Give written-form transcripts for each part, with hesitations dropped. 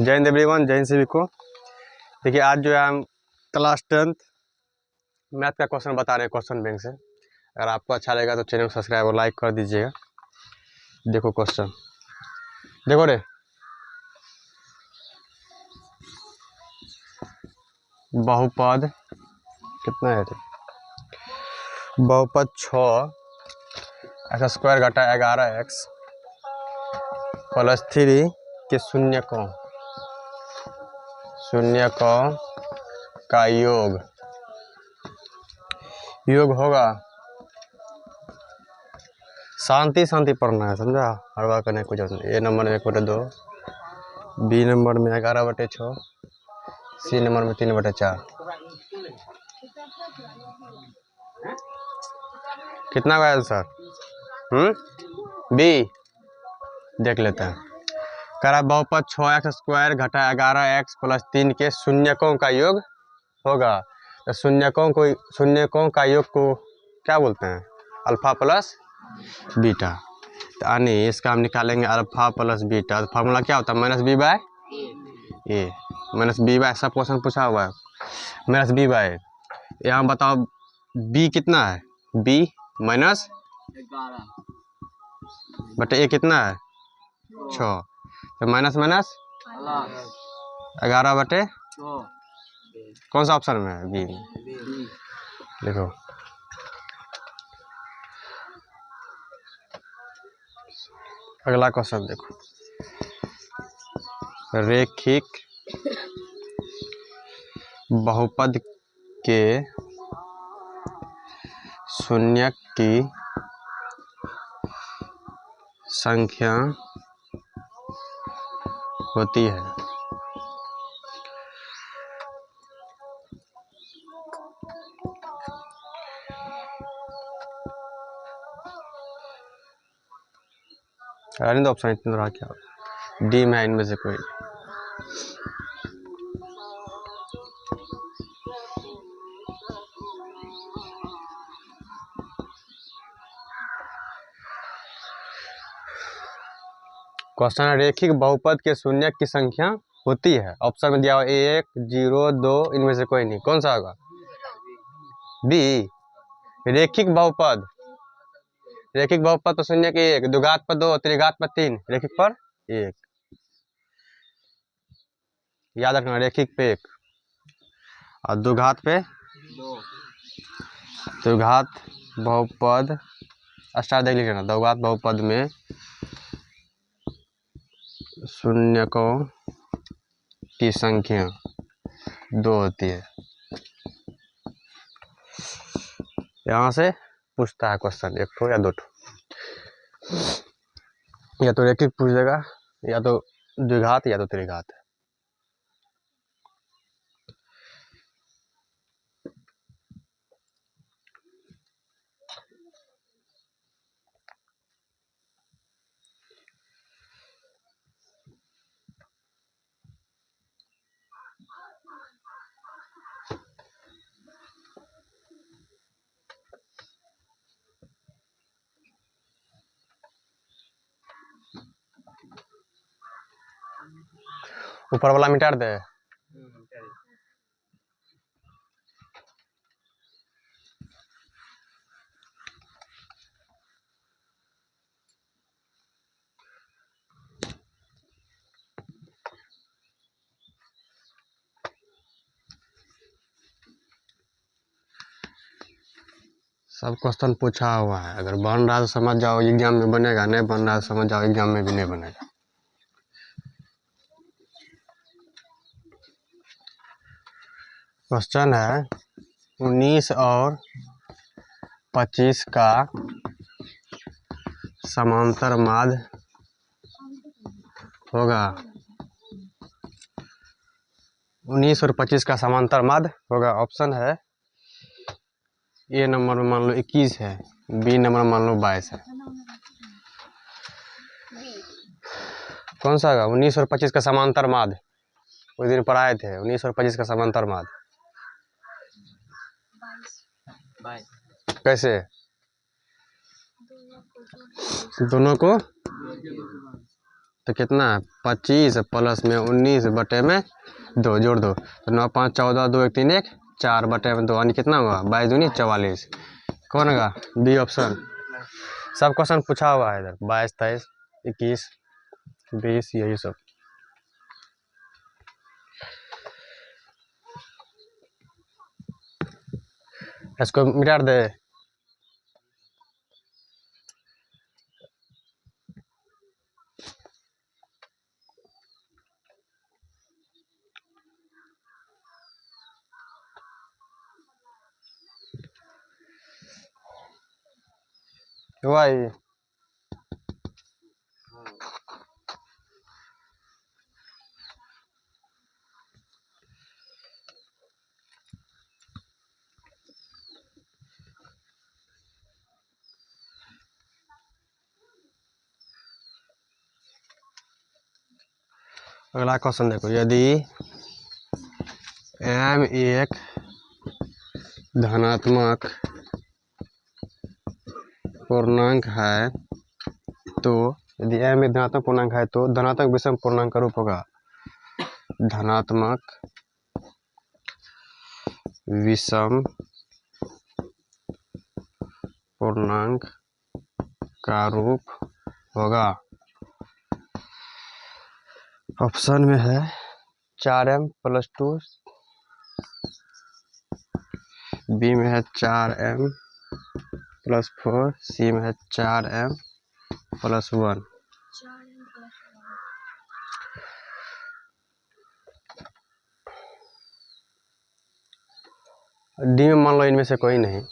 जय हिंद एवरीवन, जय हिंद सभी को। देखिए आज जो है हम क्लास 10th मैथ का क्वेश्चन बता रहे हैं क्वेश्चन बैंक से। अगर आपको अच्छा लगेगा तो चैनल को सब्सक्राइब और लाइक कर दीजिएगा। देखो क्वेश्चन, देखो रे, बहुपद कितना है रे? बहुपद 6 x² घटा 11x + 3 के शून्य का योग होगा। शांति पढ़ना है, समझा? हड़वा करने को जरूरत नहीं। ए नंबर में 1/2, बी नंबर में 11/6, सी नंबर में 3/4। कितना का आंसर? बी। देख लेते हैं। करा बहुपद 6x² घटा 11x + 3 के शून्यकों का योग होगा। तो शून्यकों का योग को क्या बोलते हैं? Alpha plus beta. तो यानी इसका हम निकालेंगे अल्फा प्लस बीटा। तो फार्मूला क्या होता है? -b/a। -b/, सब क्वेश्चन पूछा हुआ है। -b/a। यहाँ बताओ b कितना है? b -11/a कितना है? 6। तो माइनस 11/6 कौन सा ऑप्शन में है? बी। देखो अगला क्वेश्चन देखो। रेखिक बहुपद के शून्यक की संख्या होती है। ऑप्शन इतना रहा, क्या डी में इनमें से कोई? क्वेश्चन है रेखिक बहुपद के शून्यक की संख्या होती है। ऑप्शन में दिया हुआ 1, 0, 2, इनमें से कोई नहीं। कौन सा होगा? बी। रेखिक बहुपद तो शून्य के 1, द्विघात पर 2, त्रिघात पर 3, रेखिक पर 1। याद रखना, रेखिक पे 1 और द्विघात पे 2। द्विघात बहुपद स्टार देख लीजिए ना। द्विघात बहुपद में शून्यकों की संख्या 2 होती है। यहाँ से पूछता है क्वेश्चन 1 ठो या 2 ठो। या तो रेखिक पूछ देगा, या तो द्विघात, या तो त्रिघात। ऊपर वाला मिटा दे। सब क्वेश्चन पूछा हुआ है। अगर बन रहा है तो समझ जाओ एग्जाम में बनेगा, नहीं बन रहा है तो समझ जाओ एग्जाम में भी नहीं बनेगा। क्वेश्चन है 19 और 25 का समांतर माध्य होगा। 19 और 25 का समांतर माध्य होगा। ऑप्शन है ए नंबर में मान लो 21 है, बी नंबर में मान लो 22 है। कौन सा होगा? 19 और 25 का समांतर माध्य उस दिन पढ़ाए थे। 19 और 25 का समांतर माध्य कैसे? दोनों को तो कितना है 25 प्लस में 19 बटे में 2 जोड़ दो तो 9 5 14 2 1 3 1 4 बटे में 2 यानी कितना हुआ 22 दूनी 44। कौन होगा बी ऑप्शन। सब क्वेश्चन पूछा हुआ है इधर 22 23 21 20 यही सब। इसको मिटा दे। हुआ ये अगला क्वेश्चन देखो, यदि m एक धनात्मक पूर्णांक है तो यदि m एक धनात्मक पूर्णांक है तो धनात्मक विषम पूर्णांक का रूप होगा धनात्मक विषम पूर्णांक का रूप होगा। ऑप्शन में है 4m + 2, बी में है 4m + 4, सी में है 4m + 1। डी में मान लो इनमें से कोई नहीं,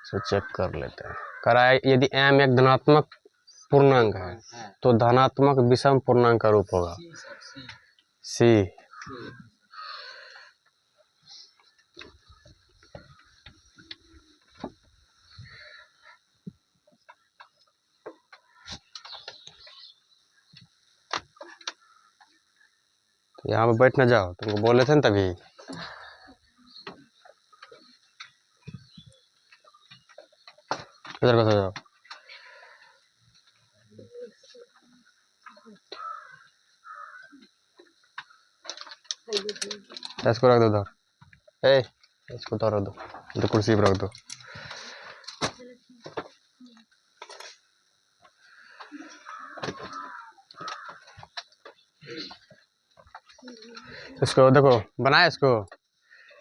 तो चेक कर लेते हैं। कराए यदि m एक धनात्मक पूर्णांक है तो धनात्मक विषम पूर्णांक का रूप होगा सी। यहाँ पे बैठ ना जाओ, तुमको बोले थे ना तभी। इधर को जाओ। इसको रख दो उधर। इसको तो रख दो, इधर कुर्सी पर रख दो। इसको देखो बनाए, इसको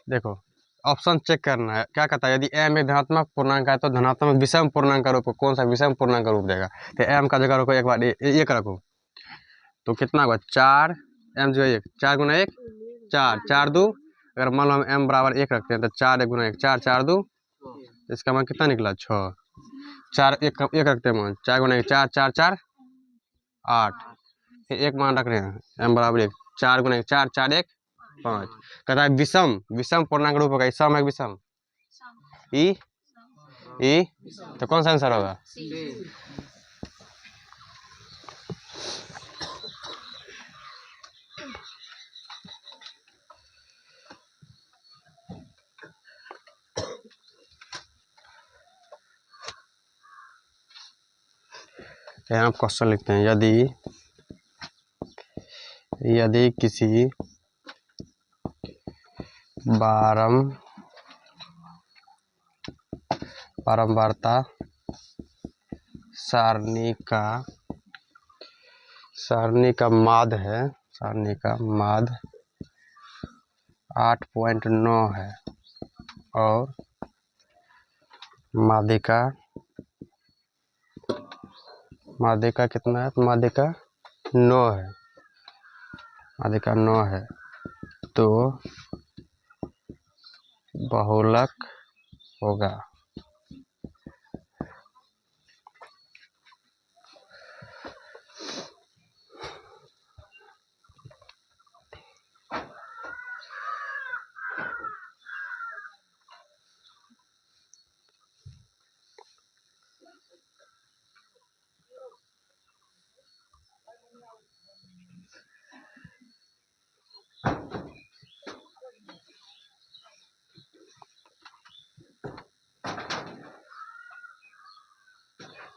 देखो ऑप्शन चेक करना है। क्या कहता है यदि m एक धनात्मक पूर्णांक है तो धनात्मक विषम पूर्णांक का रूप कौन सा विषम पूर्णांक का रूप देगा। तो m का जगह रखो एक बार एक रखो तो कितना होगा 4 m जो 1 4 गुना 1 4 4 2। अगर मान लो हम m बराबर 1 रखते हैं तो 4 गुना 1 4 4 2, इसका मान कितना निकला 6। 4 1 रखते हैं मान 4 गुना 1 4 4 4 8। फिर एक मान रख रहे हैं m बराबर 1 4 गुना 1 4 4 1 5। कहता है विषम विषम पूर्णांक रूप होगा सम है विषम ई तो कौन सा आंसर होगा। यहाँ क्वेश्चन लिखते हैं यदि किसी बारंबारता सारणी का माध्य है, सारणी का माध्य 8.9 है और माध्यिका कितना है तो माध्यिका 9 है, माध्यिका 9 है तो बहुलक होगा।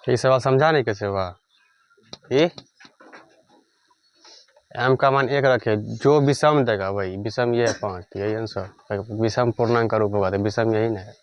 ये सवाल समझा नहीं कैसे हुआ। ये m का मान 1 रखे, जो विषम देगा वही विषम, ये है 5, यही आंसर। विषम पूर्णांक का रूप होगा तो विषम यही ना है।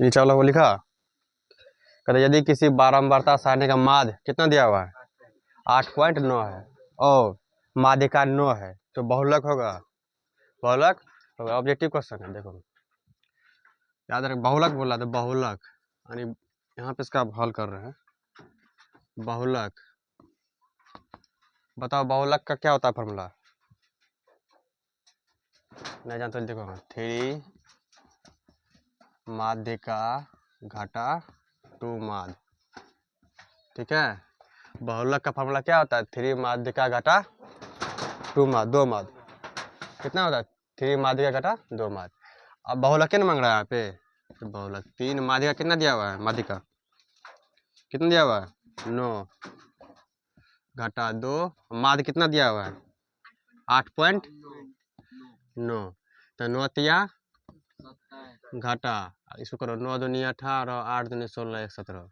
नीचे वाला को लिखा, कहते यदि किसी बारंबारता सारणी का माध्य कितना दिया हुआ है 8.9 है और माध्यिका 9 है तो बहुलक होगा। बहुलक होगा, ऑब्जेक्टिव क्वेश्चन है। देखो याद रख, बहुलक बोला तो बहुलक, यानी यहाँ पे इसका हल कर रहे हैं। बहुलक, बताओ बहुलक का क्या होता है फॉर्मूला? नहीं जानते तो देखो, 3 माध्यिका घटा 2 माध्य, ठीक है। बहुलक का फॉर्मूला क्या होता है? 3 माध्यिका घटा 2 माध्य, 2 माध्य कितना होता है? 3 माध्यिका घटा 2 माध्य। अब बहुलक क्या मांग रहा है यहाँ पे? तो बहुलक 3 माध्यिका कितना दिया हुआ है? माध्यिका कितना दिया हुआ है? 9 घटा 2 माध्य कितना दिया हुआ है? 8.9। तो 9 तिया घटा, इसको करो 9 दूनी 18, 8 दूनी 16, 1 17,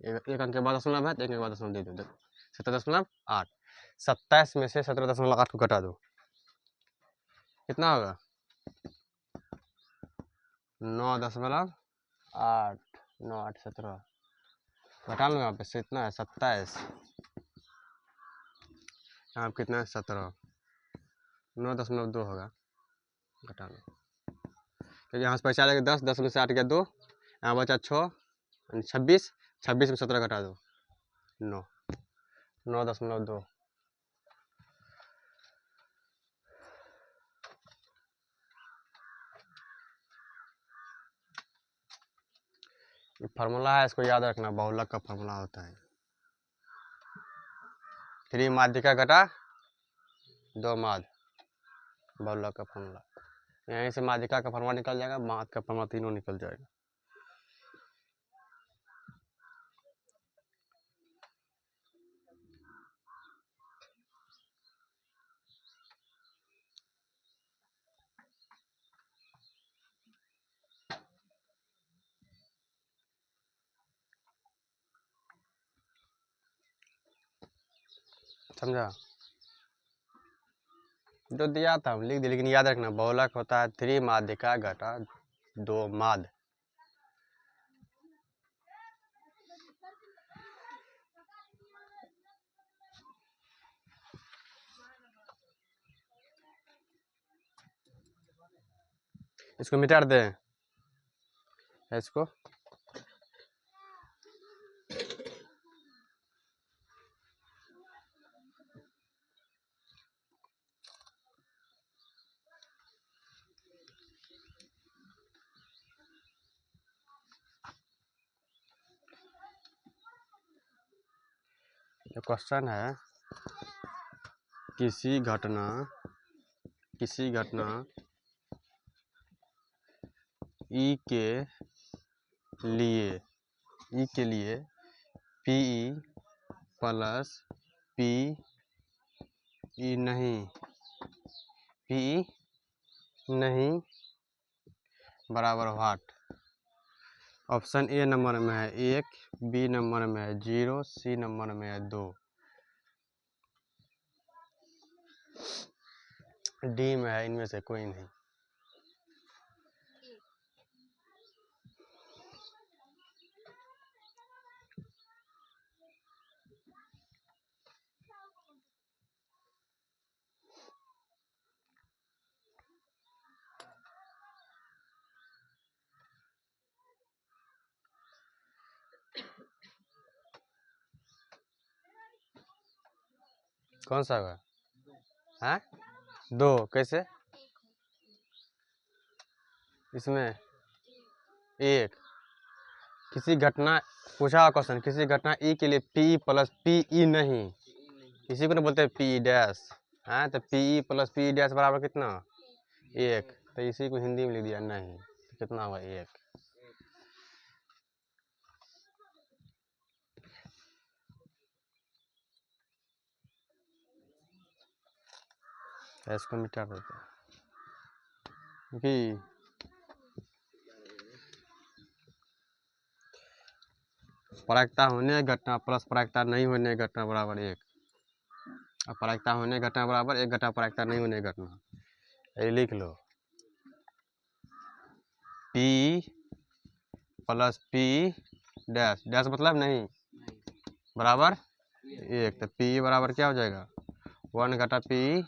एक अंक के बाद दशमलव है तो एक अंक के बाद दशमलव दे दो, 17.8। 27 में से 17.8 को घटा दो, कितना होगा? 9.8, 9 8 17, घटा लो यहाँ पे से, इतना है 27, यहाँ पे कितना है 17, 9.2 होगा, घटा लो। तो यहाँ से पैसा आ जाएगा 10, 10 में से 8 गया 2, यहाँ बचा 6, 26, 26 में 17 घटा दो 9, 9.2। ये फार्मूला है, इसको याद रखना, बहुलक का फार्मूला होता है 3 माध्यिका घटा 2 माध्य, बहुलक का फार्मूला। यहीं से माध्यिका का फार्मूला निकल जाएगा, माध्य का फार्मूला, तीनों निकल जाएगा। समझा? जो दिया था हम लिख दिए, लेकिन याद रखना बहुलक होता है 3 माध्यिका घटा 2 माध्य। इसको मिटा दे, इसको जो क्वेश्चन है, किसी घटना ई के लिए पी प्लस पी ई नहीं बराबर व्हाट? ऑप्शन ए नंबर में है 1, बी नंबर में है 0, सी नंबर में है 2, डी में है इनमें से कोई नहीं। कौन सा होगा? हैं? 2 कैसे? इसमें 1, किसी घटना पूछा क्वेश्चन, किसी घटना ई के लिए पी प्लस पी ई नहीं, इसी को नहीं बोलते पी डैश है। तो P E plus P dash बराबर कितना, 1। तो इसी को हिंदी में लिख दिया नहीं, तो कितना हुआ 1। इसको मिटा देते हैं कि प्रायिकता होने घटना प्लस प्रायिकता नहीं होने घटना बराबर 1। अब प्रायिकता होने घटना बराबर 1 घटा प्रायिकता नहीं होने घटना। ये लिख लो, P plus P dash, dash मतलब नहीं, बराबर 1। तो P बराबर क्या हो जाएगा, 1 घटा P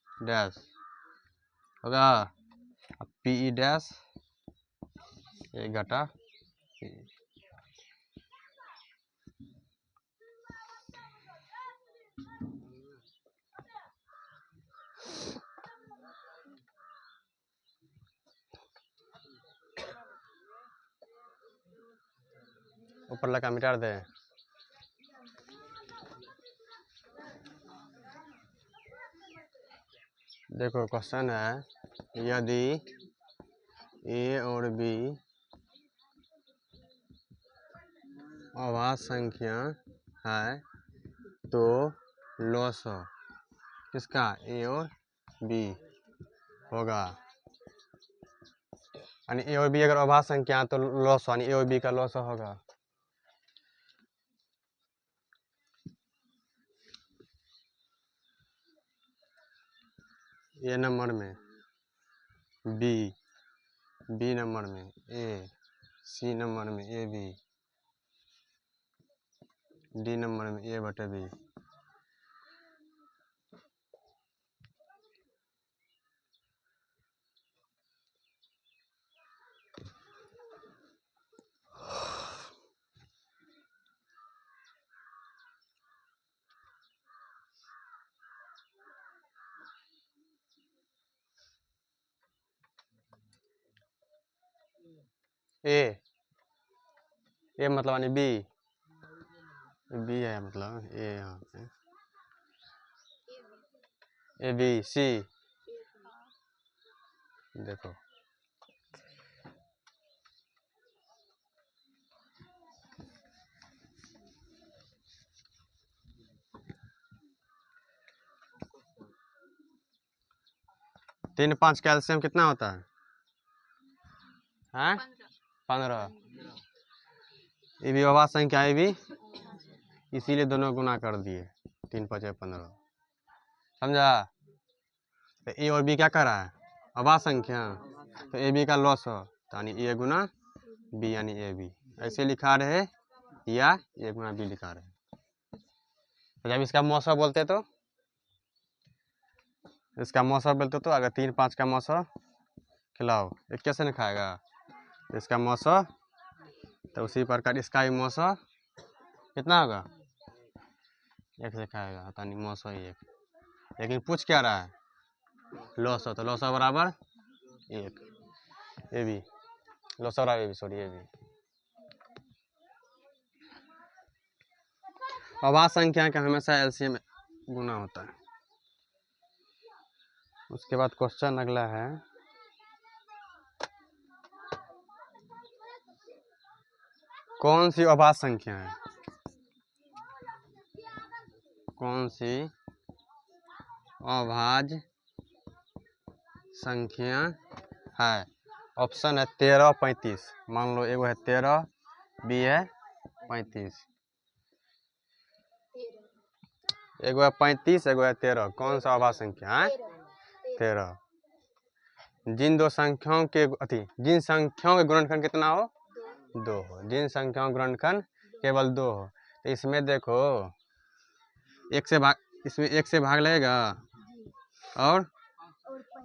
डैश होगा। अब P डैश 1 घटा P। ऊपर लगा मिटा दे। देखो क्वेश्चन है, यदि ए और बी अभाज्य संख्या है तो लॉस किसका, ए और बी होगा। यानी ए और बी अगर अभाज्य संख्या है तो लॉस, यानी ए और बी का लॉस होगा। ए नंबर में बी, बी नंबर में ए, सी नंबर में ए बी, डी नंबर में ए बटे बी। ए मतलब यानी बी, बी है मतलब ए, यहाँ पे ए बी सी। देखो तीन 5 कैल्शियम कितना होता है 15। ये भी अभाज्य संख्या है भी, इसीलिए दोनों गुना कर दिए, 3 5 15, समझा। तो ए और बी क्या कर रहा है, अभाज्य संख्या, तो ए बी का लॉस हो, तो यानी ए गुना बी यानी ए बी, ऐसे लिखा रहे या ए गुना बी लिखा रहे। तो जब इसका मौसा बोलते तो, इसका मौसा बोलते तो अगर 3 5 का मौसा खिलाओ, एक कैसे नहीं खाएगा, इसका मौसा, तो उसी प्रकार इसका भी मौसा कितना होगा, 1 से खाएगा, तो यानी मौसा ही 1। लेकिन पूछ क्या रहा है, लॉस हो, तो लॉस बराबर 1। ए बी लॉस बराबर A B, sorry A B. अभाज्य संख्या का हमेशा एलसीएम गुना होता है। उसके बाद क्वेश्चन अगला है, कौन सी अभाज्य संख्या है, कौन सी अभाज्य संख्या है। ऑप्शन है 13 35। मान लो एगो है 13, बी है 35, एगो है 35, एगो है 13। कौन सा अभाज्य संख्या है, 13। जिन दो संख्याओं के जिन संख्याओं के गुणनखंड कितना हो, 2 हो, जिन संख्याओं का गुणनखंड केवल 2 हो। तो इसमें देखो 1 से भाग, इसमें 1 से भाग लगेगा, और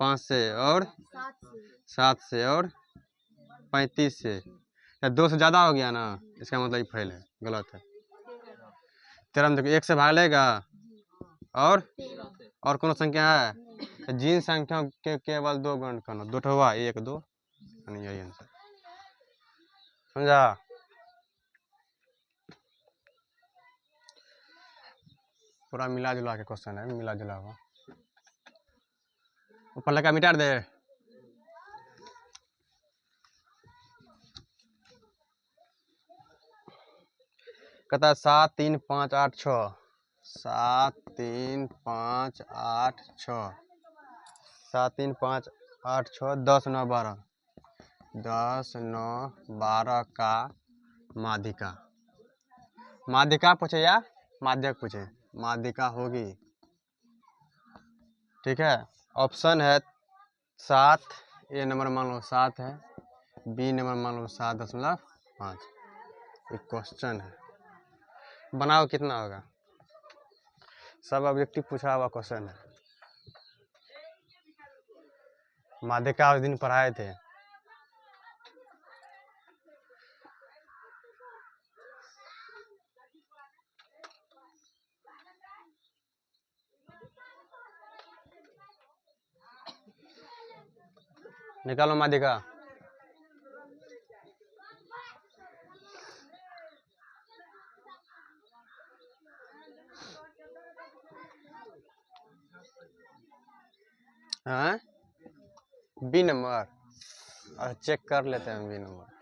5 से, और 7 से, और 35 से। 2 से ज़्यादा हो गया ना, इसका मतलब ये फेल है, गलत है। 13 में देखो 1 से भाग लेगा, और कौन संख्या है, जिन संख्या के केवल 2 गुणनखंड, 2 हुआ 1 2, यानी यही आंसर, समझा। पूरा मिला जुला के क्वेश्चन है, मिला जुला हुआ। ऊपर लगा मिटार दे। कहता है 7 3 5 8 6, 7 3 5 8 6, 7 3 5 8 6, 10 9 12, 10 9 12 का माध्यिका। माध्यिका पूछे या माध्यक पूछे? माध्यिका होगी। ठीक है, ऑप्शन है 7, ए नंबर मान लो 7 है, बी नंबर मान लो 7.5। एक क्वेश्चन है, बनाओ कितना होगा? सब ऑब्जेक्टिव पूछा हुआ क्वेश्चन है। माध्यिका उस दिन पढ़ाए थे। निकालो माध्यिका। हाँ, बी नंबर। और चेक कर लेते हैं बी नंबर।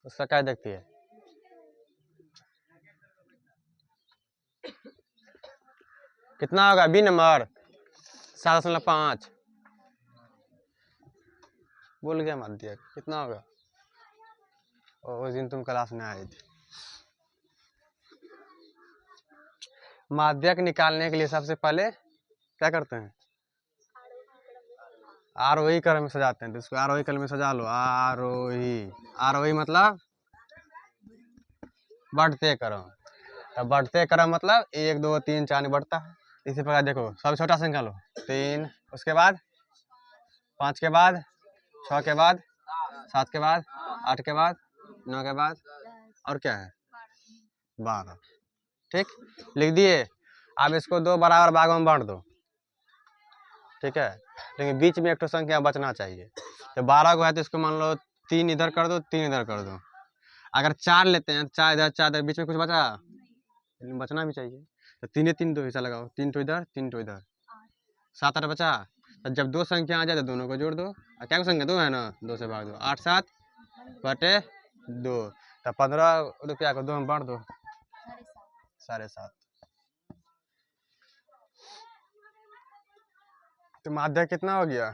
उसका क्या देखती है? कितना होगा बी नंबर? 7.5। बोल गया माध्यक। कितना होगा? उस दिन तुम क्लास में आए थे। माध्यक निकालने के लिए सबसे पहले क्या करते हैं? आरोही क्रम में सजाते हैं। तो इसको आरोही क्रम में सजा लो। आरोही, आरोही मतलब बढ़ते क्रम। तो बढ़ते क्रम मतलब 1 2 3 4 बढ़ता है। इसी प्रकार देखो, सबसे छोटा संख्या लो 3, उसके बाद 5 के बाद, 6 के बाद, 7 के बाद, 8 के बाद, 9 के बाद, और क्या है? 12। ठीक, लिख दिए। अब इसको 2 बराबर भागों में बांट दो। ठीक है, लेकिन बीच में एक तो संख्या बचना चाहिए। तो 12 को है तो इसको मान लो 3 इधर कर दो, 3 इधर कर दो। अगर 4 लेते हैं, 4 इधर 4 इधर, बीच में कुछ बचा? बचना भी चाहिए। तो 3 3 2 हिस्सा लगाओ, 3 तो इधर 3 तो इधर, 7 8 बचा। तो जब 2 संख्या आ जाए तो दोनों को जोड़ दो। क्या संख्या 2 है ना, 2 से भाग दो। 8 7 बटे 2। तो 15 रुपया को 2 में बांट दो, 7.5। तो माध्य कितना हो गया?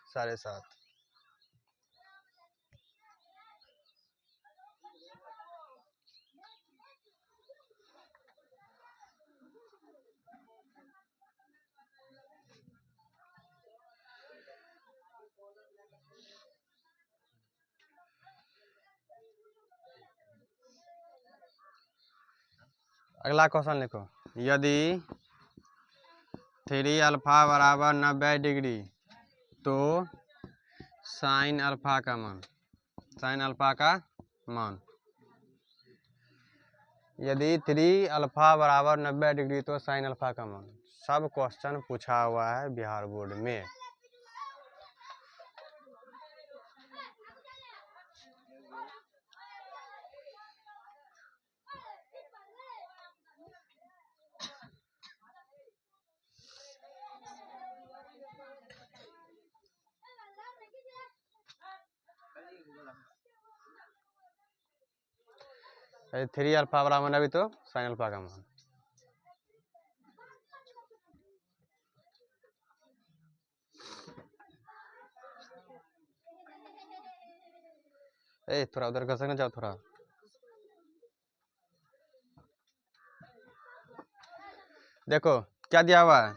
7.5। अगला क्वेश्चन लिखो। यदि 3 अल्फा बराबर 90 डिग्री तो साइन अल्फा का मान, साइन अल्फा का मान। यदि 3 अल्फा बराबर 90 डिग्री तो साइन अल्फा का मान। सब क्वेश्चन पूछा हुआ है बिहार बोर्ड में। यदि 3 अल्फा बराबर 90 तो साइन अल्फा का मान। थोड़ा उधर कर सकना, जाओ थोड़ा। देखो क्या दिया हुआ है,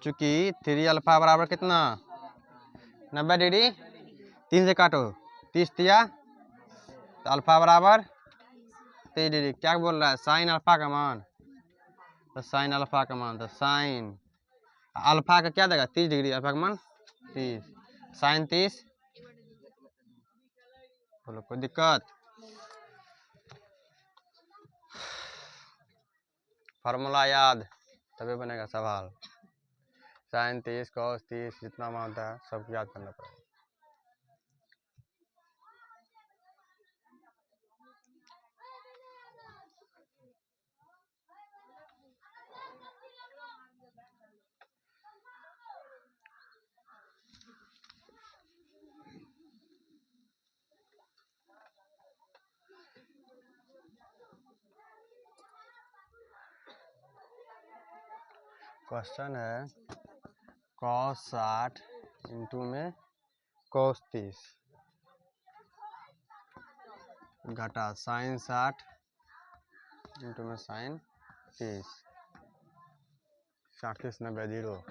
चूंकि 3 अल्फा बराबर कितना 90 डिग्री, 3 से काटो 30 दिया, तो अल्फा बराबर 30 डिग्री। क्या बोल रहा है? साइन अल्फा का मान। तो साइन अल्फा का मान, तो साइन अल्फा का क्या देगा? 30 डिग्री। अल्फा का मान 30, साइन 30। बोलो कोई दिक्कत? फार्मूला याद तभी बनेगा सवाल। साइन 30 कॉस 30 जितना मान होता है सब याद करना पड़ेगा। क्वेश्चन है cos 60 इंटू में cos 30 घटा साइन 60 इंटू में साइन 30 60 30 90 0।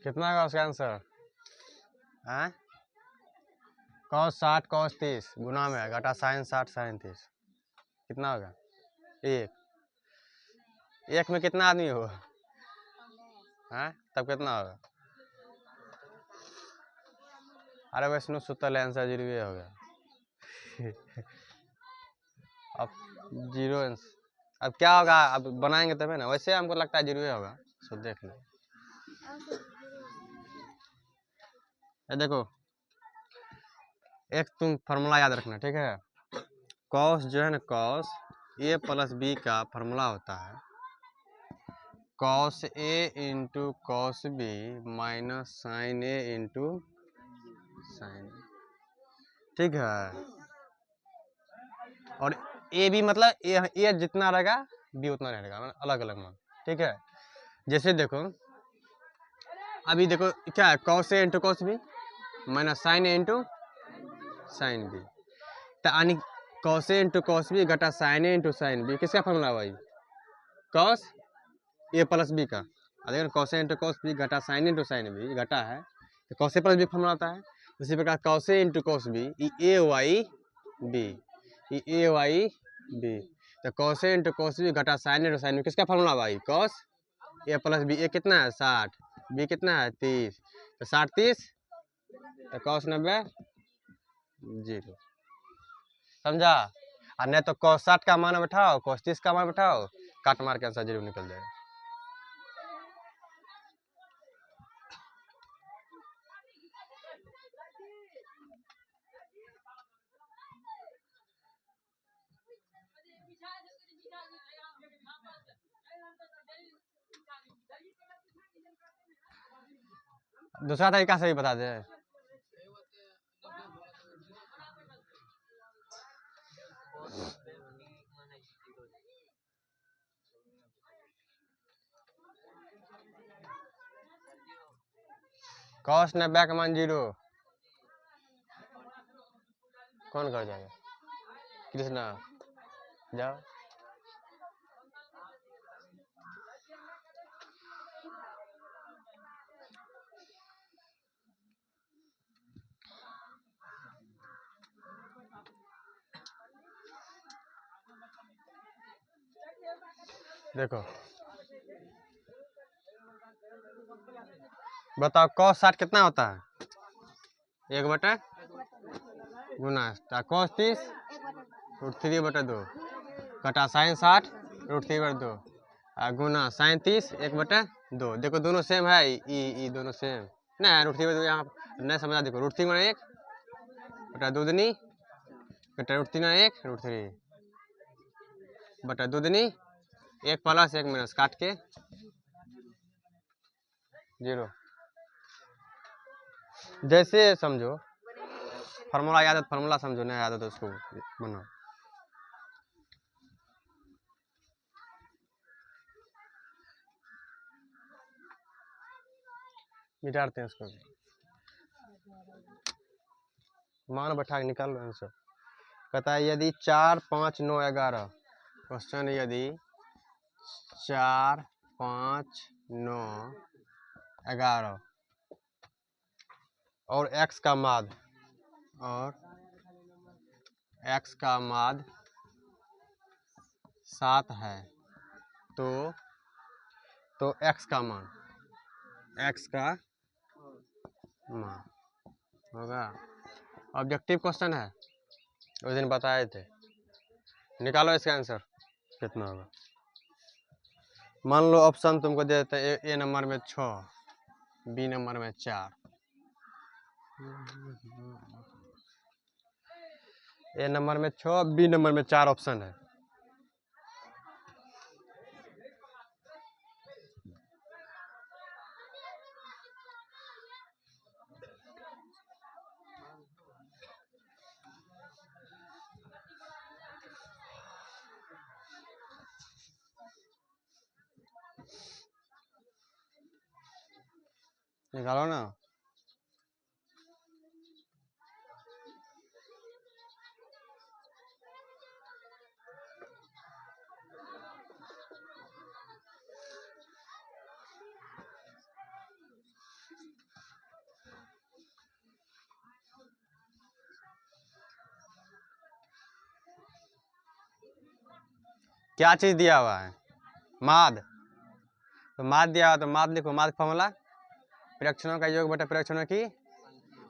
कितना होगा उसका आंसर है? cos 60 cos 30 गुना में घटा साइन 60 साइन 30 कितना होगा? एक में कितना आदमी हो हैं? तब कितना होगा? अरे वैष्णु सुतल आंसर 0 हो गया। अब 0 अब क्या होगा? अब बनाएंगे तभी ना, वैसे हमको लगता है 0 होगा। सो देख लो। ये देखो एक तुम फार्मूला याद रखना, ठीक है? कॉस जो है ना, कॉस ए प्लस बी का फार्मूला होता है cos A into cos B minus sine A into sine, ठीक है? और ए बी मतलब ए जितना रहेगा बी उतना रहेगा, मतलब अलग अलग मान, ठीक है? जैसे देखो अभी देखो क्या है, cos A into cos B minus sine A into sine B, तो यानी cos A into cos B घटा sine A into sine B किसका फॉर्मूला भाई? कॉस ए प्लस बी का। अगर cos A into cos B घटा sine into sine B घटा है तो cos A plus B formula आता है। उसी प्रकार cos A into cos B A Y B, A Y B, तो cos A into cos B घटा साइन इंटू साइन बी किसका फॉर्मूला भाई? Cos A plus B. ए कितना है? 60, बी कितना है? 30, तो 60 30 तो कॉस 90 0, समझा? और नहीं तो cos 60 का मान बैठाओ, cos 30 का मान बैठाओ, काट मार के आंसर 0 निकल जाएगा। दूसरा तरीका से भी बता दे। cos 90 का मान 0 कौन कर जाएगा? कृष्णा जाओ। देखो बताओ cos 60 कितना होता है? 1/, गुना cos 30 √3/2 घटा साइन 60 √3/2 गुना साइन 30 1/2। देखो दोनों सेम है, ई दोनों सेम ना है। √3/2 यहाँ नहीं समझा, देखो √3/1 बटा 2 दूनी घटा √3/1 √3 बटा 2 दूनी 1 प्लस 1 माइनस काट के 0। जैसे समझो फार्मूला याद है, फार्मूला समझो, नहीं याद है तो उसको बनाओ। मिटाते हैं उसको, मान बैठा के निकाल लो आंसर। कहता है यदि 4, 5, 9, 11 क्वेश्चन यदि 4, 5, 9, 11 और x का माद और x का माद 7 है तो x का मान होगा। ऑब्जेक्टिव क्वेश्चन है, उस दिन बताए थे। निकालो इसका आंसर कितना होगा। मान लो ऑप्शन तुमको दे देते हैं ए नंबर में 6, बी नंबर में 4, ए नंबर में 6, बी नंबर में 4 ऑप्शन है। निकालो ना। क्या चीज दिया हुआ है? माद। तो माद दिया हुआ तो माद लिखो। माद का फॉर्मूला प्रेक्षणों का योग बटा प्रेक्षणों की,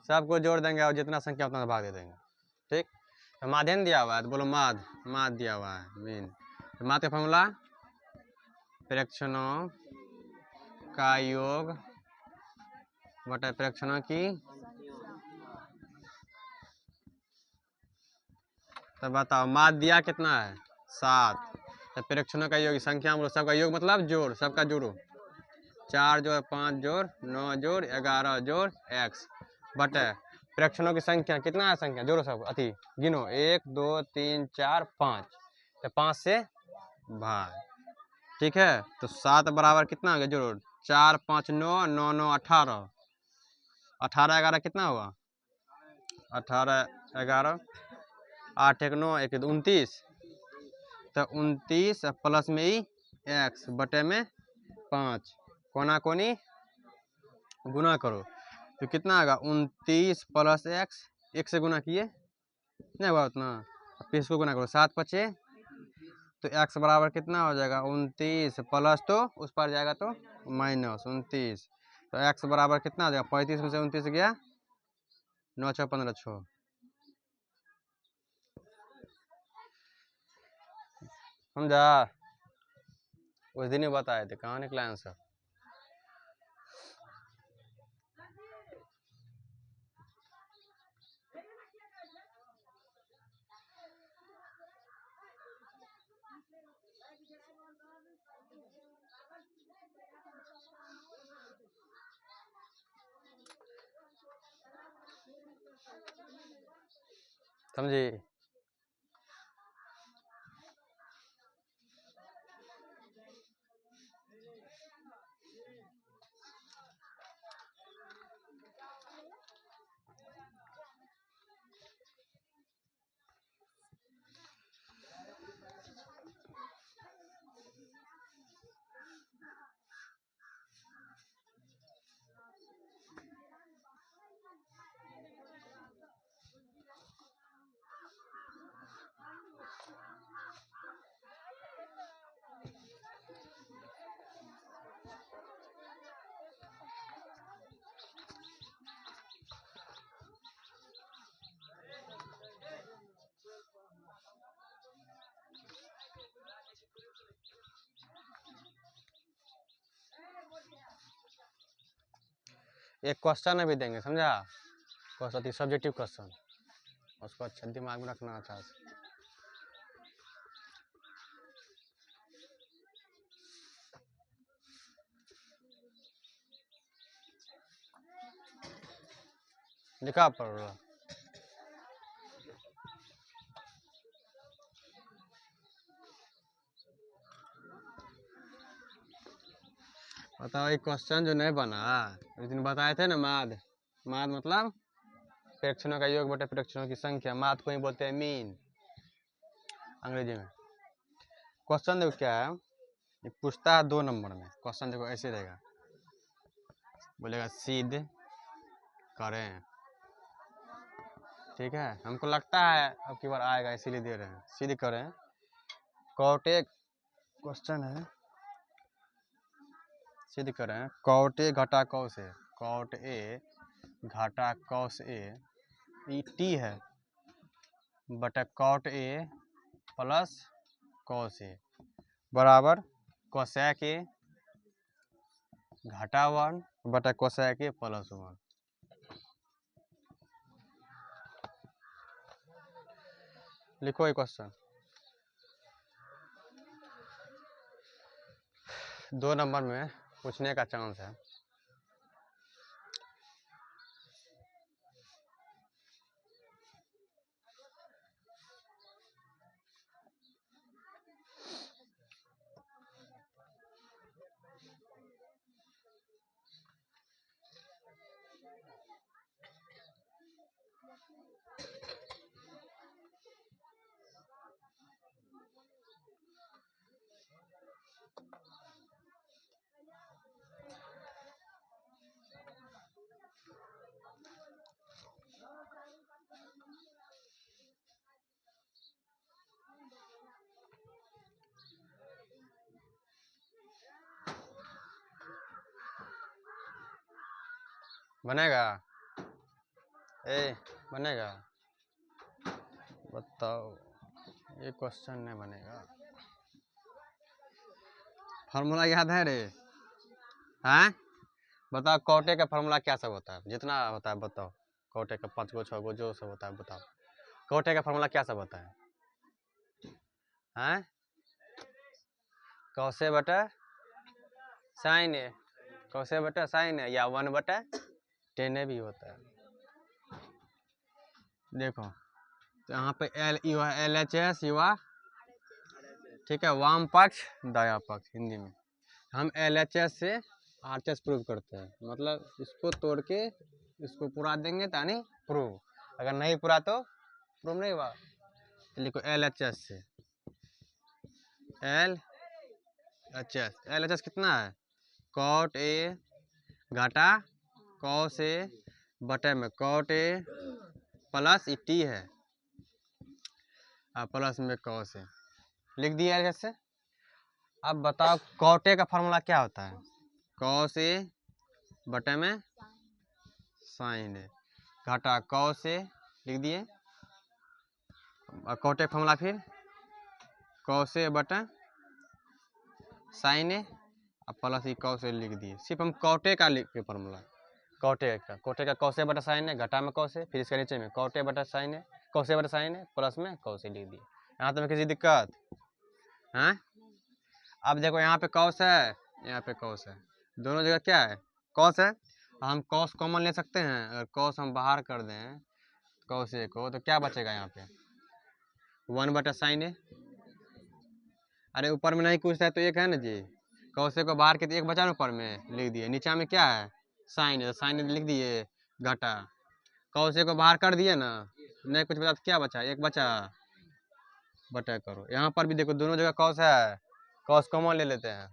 सबको जोड़ देंगे और जितना संख्या उतना भाग दे देंगे। ठीक, तो माध्यम दिया हुआ है तो बोलो माद। माद दिया हुआ है मीन। तो माद का फॉर्मूला प्रेक्षणों का योग बटा प्रेक्षणों की। तो बताओ माद दिया कितना है? 7। तो प्रेक्षणों का योग संख्या बोलो, सबका योग मतलब जोड़, सबका जोड़ो। 4 जोड़ 5 जोड़ 9 जोड़ 11 जोड़ x बटे प्रेक्षणों की संख्या कितना है? संख्या जोड़ो सब, अति गिनो 1 2 3 4 5। तो 5 से भाग। ठीक है, तो 7 बराबर कितना हो गया? जोड़ो 4 5 9 9 9 18 18 11 कितना हुआ? 18 11 8 1 9 1 29। तो 29 प्लस में ही x बटे में 5 कोना कोनी गुना करो तो कितना आएगा? 29 प्लस x, 1 से गुना किए नहीं हुआ उतना, फिर इसको गुना करो 7 5 तो x बराबर कितना हो जाएगा? 29 प्लस तो उस पर जाएगा तो माइनस 29। तो x बराबर कितना आ जाएगा? 35 में से 29 गया 9 6 15 6। समझा? उस दिन ही बताए थे, कहाँ निकला आंसर? समझी? एक क्वेश्चन अभी देंगे, समझा? क्वेश्चन सब्जेक्टिव क्वेश्चन, उसको अच्छा दिमाग में रखना अच्छा से। लिखा पढ़ रहा। बताओ एक क्वेश्चन जो नहीं बना उस दिन बताए थे ना, माद। माद मतलब प्रेक्षणों का योग बटे प्रेक्षणों की संख्या। माद को ही बोलते हैं मीन। अंग्रेजी में। क्वेश्चन देखो क्या है, ये पूछता है 2 नंबर में। क्वेश्चन देखो ऐसे रहेगा, बोलेगा सिद्ध करें। ठीक है, हमको लगता है अब की बार आएगा इसीलिए दे रहे हैं। सिद्ध करें, कॉट ए, क्वेश्चन है सिद्ध करें कॉट ए घटा कॉस ए, कॉट ए घटा कॉस ए, ई टी है, बटा cot A plus cos A बराबर कोसेक ए घटा 1 बटा कोसेक ए प्लस 1। लिखो ये क्वेश्चन, 2 नंबर में पूछने का चांस है। बनेगा? बनेगा? बताओ, ये क्वेश्चन नहीं बनेगा। फार्मूला याद है रे? हैं? बताओ कॉटे का फार्मूला क्या सब होता है, जितना होता है बताओ। कॉटे का 5 गो 6 गो जो सब होता है बताओ। कॉटे का फार्मूला क्या सब होता है? हैं? कौसे बटा साइन ए, कौसे बटा साइन ए, या 1 बटा टेन ए भी होता है। देखो तो यहाँ पे एल एच एस युवा, ठीक है, वाम पक्ष दाया पक्ष हिंदी में। हम एल एच एस से आर एच एस प्रूव करते हैं, मतलब इसको तोड़ के इसको पूरा देंगे तानी प्रूव, अगर नहीं पूरा तो प्रूव नहीं हुआ। तो लिखो एल एच एस से, एल एच एस कितना है, कॉट ए घटा कॉस ए बटे में cot A plus E T है, प्लस में कॉस ए लिख दिया एल एच एस से। अब बताओ कॉटे का फार्मूला क्या होता है, कॉस ए बटे में साइन ए घटा कॉस ए लिख दिए, कॉटे का फार्मूला फिर कॉस ए बटा sine A plus E cos A लिख दिए। सिर्फ हम कॉटे का लिख के फार्मूला, कॉटे का कॉस ए बटा साइन ए घटा में कॉस ए, फिर इसके नीचे में कॉटे बटा साइन ए, कॉस ए बटा साइन ए प्लस में कॉस ए लिख दिए। यहाँ तो किसी दिक्कत है? अब देखो यहाँ पे कॉस है, यहाँ पे कॉस है, दोनों जगह क्या है कॉस है। हम कॉस कॉमन ले सकते हैं, अगर कॉस हम बाहर कर दें कॉस ए को तो क्या बचेगा यहाँ पे 1 बटा साइन ए। अरे ऊपर में नहीं कुछ है तो एक है ना जी, कॉस ए को बाहर के तो एक बचा ना ऊपर में लिख दिए, नीचे में क्या है साइन है, साइन लिख दिए घटा, कॉस ए को बाहर कर दिए ना, नहीं कुछ बचा तो क्या बचा एक बचा बटा करो। यहाँ पर भी देखो दोनों जगह कॉस है, कॉस कॉमन ले लेते हैं,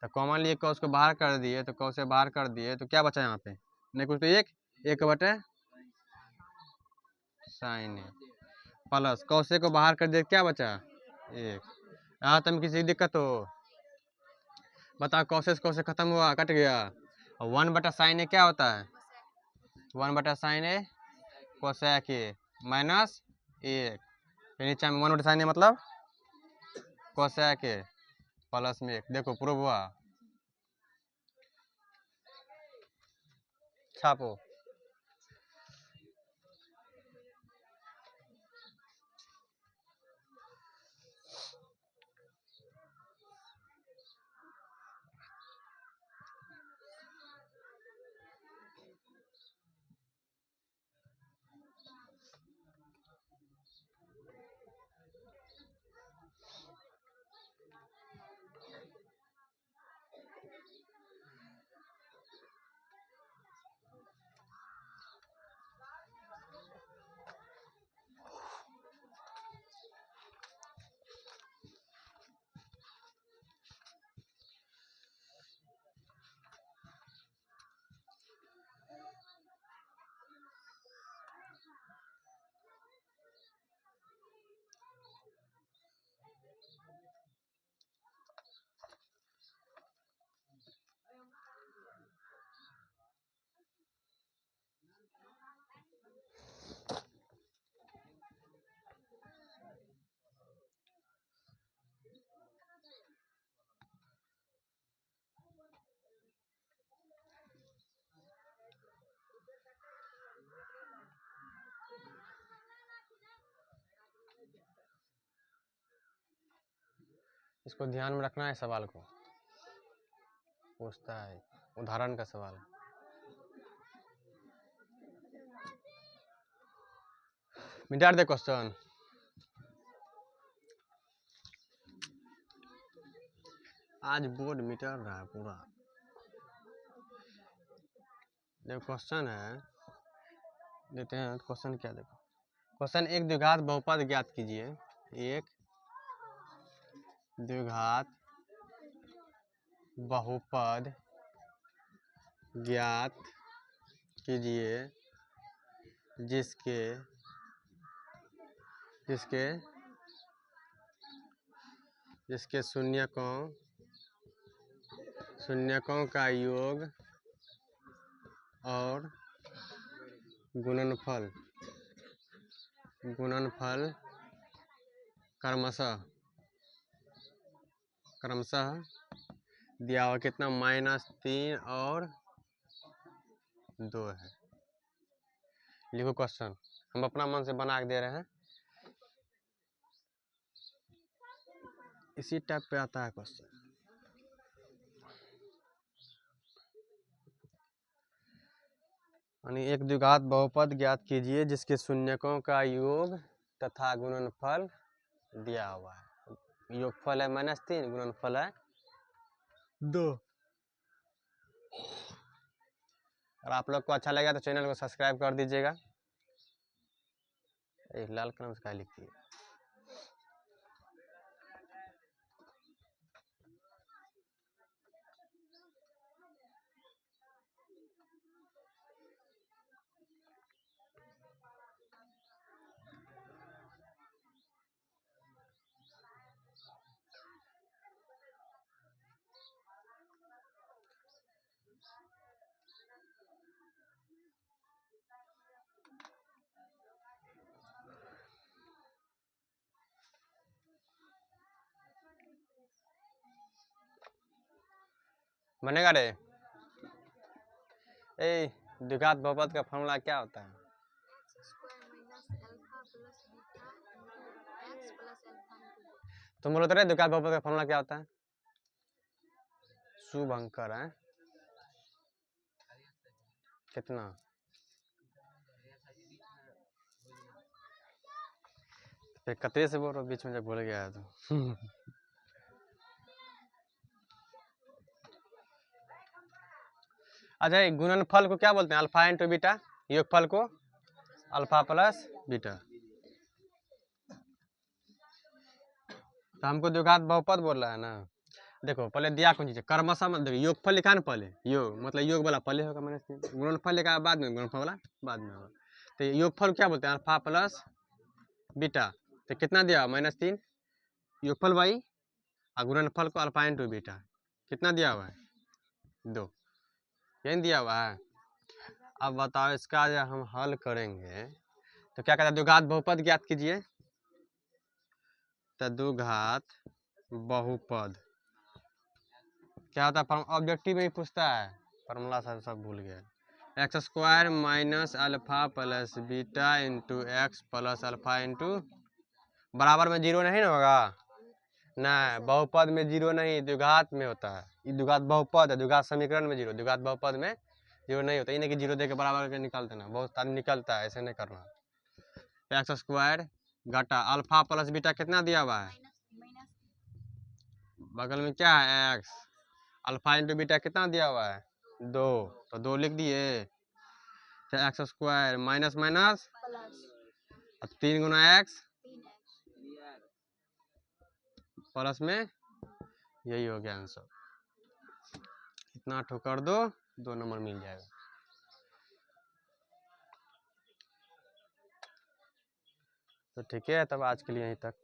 तो कॉमन लिए कॉस को बाहर कर दिए, तो कॉस से बाहर कर दिए तो क्या बचा यहाँ पे नहीं कुछ तो एक बटे sign A plus cos A को बाहर कर दिए क्या बचा एक। यहाँ तुम किसी दिक्कत हो बताओ, कॉस से खत्म हुआ कट गया, 1 बटा साइन ए क्या होता है 1 बटा sine A cosec A minus 1, फिर नीचे में 1 बटा साइन ए मतलब कोसेक ए प्लस में 1। देखो प्रूव हुआ, छापो। इसको ध्यान में रखना है, सवाल को पूछता है, उदाहरण का सवाल। मिटा दे क्वेश्चन। आज बोर्ड मिटा रहा है पूरा। देखो क्वेश्चन है, देते हैं क्वेश्चन क्या। देखो क्वेश्चन, एक द्विघात बहुपद ज्ञात कीजिए। एक द्विघात बहुपद ज्ञात कीजिए जिसके जिसके जिसके शून्यकों का योग और गुणनफल क्रमशः दिया हुआ कितना, -3 और 2 है। लिखो क्वेश्चन, हम अपना मन से बना के दे रहे हैं। इसी टाइप पे आता है क्वेश्चन। यानी एक द्विघात बहुपद ज्ञात कीजिए जिसके शून्यकों का योग तथा गुणनफल दिया हुआ है। योगफल है -3, गुणनफल है 2। और आप लोग को अच्छा लगा तो चैनल को सब्सक्राइब कर दीजिएगा। लाल कलम से क्या लिखती है? बनेगा रे? द्विघात बहुपद का फॉर्मूला क्या होता है? तुम बोलो तो रे, द्विघात बहुपद का फॉर्मूला क्या होता है? शुभंकर है कितना? फिर कतरे से बोल रहा, बीच में जब बोल गया तो अच्छा, गुणनफल को क्या बोलते हैं? Alpha into beta. योगफल को अल्फा प्लस बीटा। तो हमको द्विघात बहुपद बोल रहा है ना। देखो पहले दिया कौन चीज है, क्रमशः मत देखो, योगफल लिखा ना पहले, योग मतलब योग वाला पहले होगा -3, गुणनफल लिखा बाद में, गुणनफल वाला बाद में होगा। तो योगफल क्या बोलते हैं? Alpha plus beta. तो कितना दिया? -3 योगफल y, और गुणनफल को अल्फा इंटू बीटा। कितना दिया हुआ है? 2। यही दिया हुआ है। अब बताओ, इसका जब हम हल करेंगे तो क्या कहता है? द्विघात बहुपद ज्ञात कीजिए। तो द्विघात बहुपद क्या होता है? ऑब्जेक्टिव में ही पूछता है, फॉर्मूला सब भूल गया। x² - alpha plus beta into x plus alpha into बराबर में 0 नहीं ना होगा ना। बहुपद में 0 नहीं, द्विघात में होता है। ये द्विघात बहुपद है, द्विघात समीकरण में 0, द्विघात बहुपद में 0 नहीं होता। ये नहीं कि 0 दे के बराबर करके निकाल देना, बहुत आदमी निकलता है, ऐसे नहीं करना। x² घटा अल्फा प्लस बीटा कितना दिया हुआ है? बगल में क्या है? x। अल्फा इंटू बीटा कितना दिया हुआ है? 2। तो 2 लिख दिए। तो x² माइनस माइनस 3 गुना x प्लस में, यही हो गया आंसर। इतना ठोकर दो, 2 नंबर मिल जाएगा। तो ठीक है, तब आज के लिए यहीं तक।